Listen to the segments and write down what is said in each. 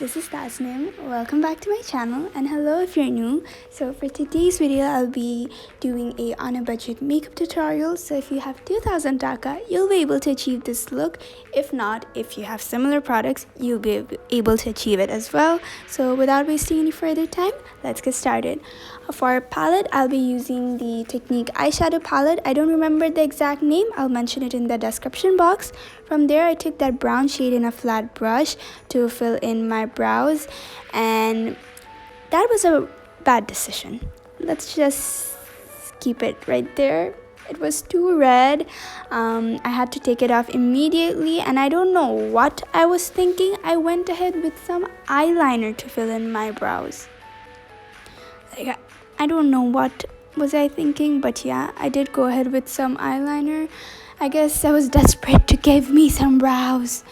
this is Tasnim. Welcome back to my channel, and hello if you're new. So for today's video, I'll be doing a on a budget makeup tutorial. So if you have 2000 taka, you'll be able to achieve this look. If not, if you have similar products, you'll be able to achieve it as well. So without wasting any further time, let's get started. For palette, I'll be using the Technique eyeshadow palette. I don't remember the exact name. I'll mention it in the description box. From there, I took that brown shade in a flat brush to fill in my brows, and that was a bad decision. Let's just keep it right there. It was too red. I had to take it off immediately, and I don't know what I was thinking. I went ahead with some eyeliner to fill in my brows. I don't know what was I thinking, but yeah, I did go ahead with some eyeliner. I guess I was desperate to give me some brows.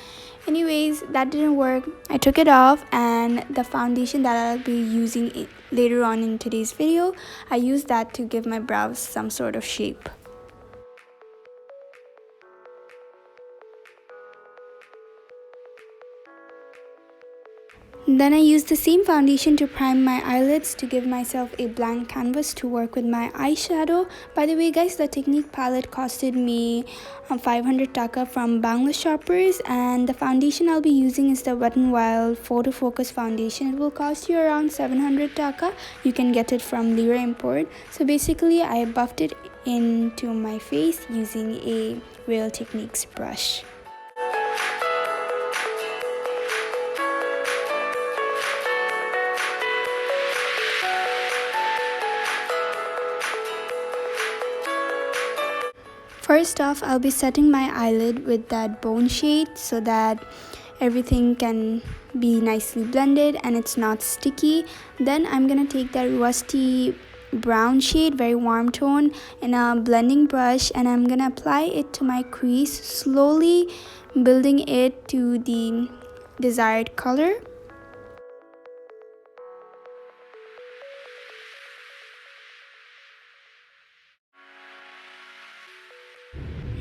Anyways, that didn't work. I took it off, and the foundation that I'll be using later on in today's video, I used that to give my brows some sort of shape. Then I used the same foundation to prime my eyelids to give myself a blank canvas to work with my eyeshadow. By the way guys, the Technique palette costed me 500 taka from Bangla shoppers, and the foundation I'll be using is the Wet n Wild Photo Focus foundation. It will cost you around 700 taka. You can get it from Lira Import. So basically I buffed it into my face using a Real Techniques brush. First off, I'll be setting my eyelid with that bone shade so that everything can be nicely blended and it's not sticky. Then I'm gonna take that rusty brown shade, very warm tone, in a blending brush, and I'm gonna apply it to my crease, slowly building it to the desired color.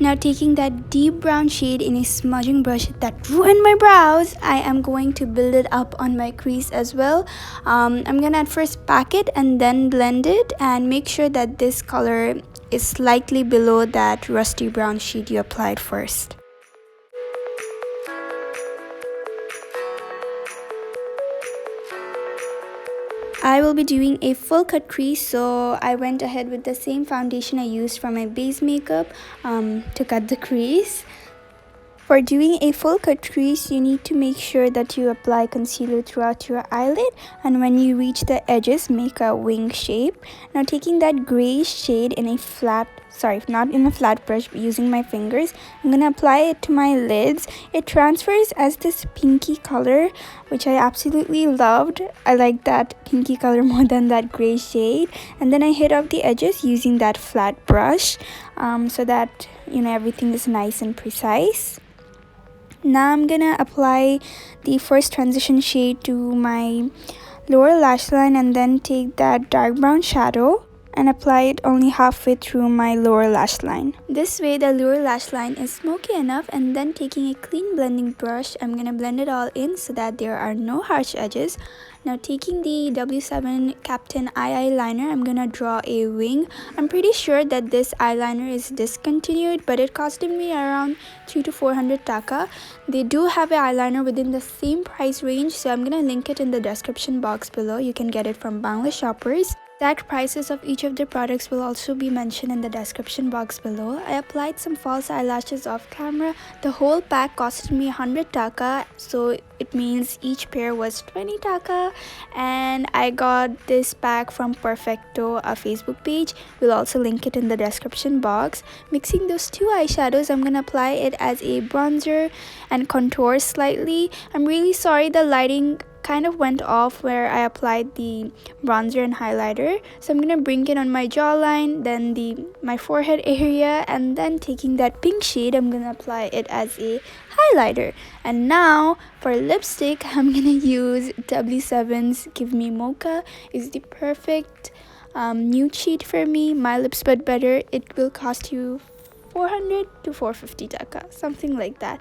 Now taking that deep brown shade in a smudging brush that ruined my brows, I am going to build it up on my crease as well. I'm gonna at first pack it and then blend it, and make sure that this color is slightly below that rusty brown shade you applied first. I will be doing a full cut crease, so I went ahead with the same foundation I used for my base makeup to cut the crease. For doing a full cut crease, you need to make sure that you apply concealer throughout your eyelid, and when you reach the edges, make a wing shape. Now taking that gray shade in a not in a flat brush, but using my fingers, I'm gonna apply it to my lids. It transfers as this pinky color, which I absolutely loved. I like that pinky color more than that gray shade. And then I hit up the edges using that flat brush so that everything is nice and precise. Now I'm gonna apply the first transition shade to my lower lash line, and then take that dark brown shadow and apply it only halfway through my lower lash line. This way the lower lash line is smoky enough, and then taking a clean blending brush, I'm gonna blend it all in so that there are no harsh edges. Now taking the W7 Captain eyeliner, I'm gonna draw a wing. I'm pretty sure that this eyeliner is discontinued, but it costed me around 300 to 400 taka. They do have an eyeliner within the same price range, so I'm gonna link it in the description box below. You can get it from Bangla shoppers. Exact prices of each of the products will also be mentioned in the description box below. I applied some false eyelashes off camera. The whole pack costed me 100 taka, so it means each pair was 20 taka, and I got this pack from Perfecto, a Facebook page. We'll also link it in the description box. Mixing those two eyeshadows, I'm gonna apply it as a bronzer and contour slightly. I'm really sorry the lighting kind of went off where I applied the bronzer and highlighter, so I'm gonna bring it on my jawline, then my forehead area, and then taking that pink shade, I'm gonna apply it as a highlighter. And now for lipstick, I'm gonna use W7's Give Me Mocha. It's the perfect nude shade for me. My lips but better. It will cost you 400 to 450 taka, something like that.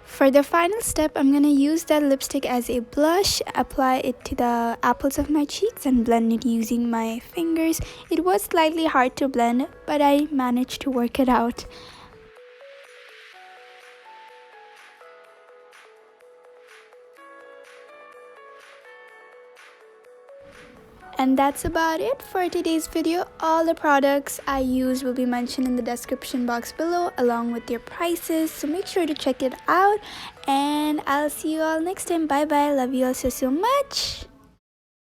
For the final step, I'm gonna use that lipstick as a blush, apply it to the apples of my cheeks and blend it using my fingers. It was slightly hard to blend, but I managed to work it out. And that's about it for today's video. All the products I used will be mentioned in the description box below along with their prices, so make sure to check it out, and I'll see you all next time. Bye bye. Love you all so much.